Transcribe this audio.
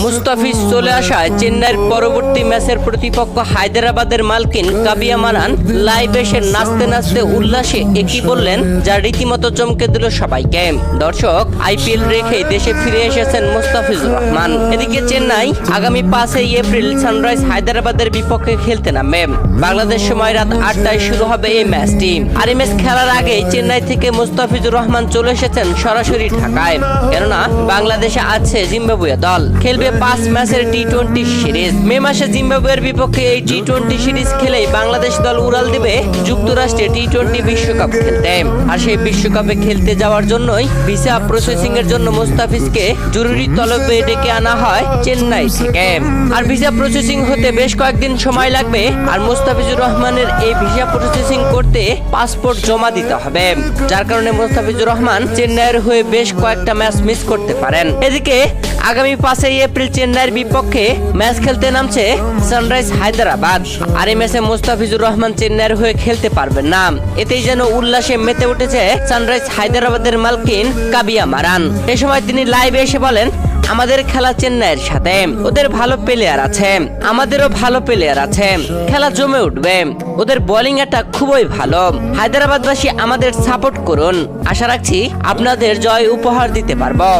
মুস্তাফিজ চলে আসায় চেন্নাইয়ের পরবর্তী ম্যাচের প্রতিপক্ষ হায়দ্রাবাদের মালকিন কাবিয়া মারান লাইভ এসে নাচতে নাচতে উল্লাসে একই বললেন, যা রীতিমতো চমকে দিল সবাইকে। দর্শক, আইপিএল রেখে দেশে ফিরে এসেছেন মুস্তাফিজুর রহমান। এদিকে চেন্নাই আগামী 5 এপ্রিল সানরাইজ হায়দ্রাবাদের বিপক্ষে খেলতে নামবে। বাংলাদেশ সময় রাত 8টায় শুরু হবে এই ম্যাচটি। আর এই ম্যাচ খেলার আগে চেন্নাই থেকে মুস্তাফিজুর রহমান চলে এসেছেন সরাসরি ঢাকায়, কেননা বাংলাদেশে আছে জিম্বাবুয়ে দল। খেলবে 5 ম্যাচের টি-20 সিরিজ। মে মাসে জিম্বাবুয়ের বিপক্ষে এই টি-20 সিরিজ খেলেই বাংলাদেশ দল উড়াল দিবে যুক্তরাষ্ট্রে টি-20 বিশ্বকাপ খেলতে। আর সেই বিশ্বকাপে খেলতে যাওয়ার জন্যই ভিসা প্রসেসিং এর জন্য মুস্তাফিজকে জরুরি তলবে ডেকে আনা হয় চেন্নাই থেকে। আর ভিসা প্রসেসিং হতে বেশ কয়েকদিন সময় লাগবে। আর মুস্তাফিজুর রহমানের এই ভিসা প্রসেসিং করতে পাসপোর্ট জমা দিতে হবে, যার কারণে মুস্তাফিজুর রহমান চেন্নাইয়ের হয়ে বেশ কয়েকটা ম্যাচ মিস করতে পারেন। এদিকে আগামী 5 এপ্রিল চেন্নাইয়ের বিপক্ষে ম্যাচ খেলতে নামছে সানরাইজ হায়দ্রাবাদ। আর এই ম্যাচে মুস্তাফিজুর রহমান চেন্নাইয়ের হয়ে খেলতে পারবেন না। এতেই যেন উল্লাসে মেতে উঠেছে সানরাইজ হায়দ্রাবাদের মালকিন কাবিয়া মারান। এ সময় তিনি লাইভে এসে বলেন, আমাদের খেলা চেন্নাইয়ের সাথে, ওদের ভালো প্লেয়ার আছে, আমাদেরও ভালো প্লেয়ার আছে, খেলা জমে উঠবে, ওদের বোলিং অ্যাটাক খুবই ভালো। হায়দ্রাবাদবাসী আমাদের সাপোর্ট করুন, আশা রাখছি আপনাদের জয় উপহার দিতে পারবো।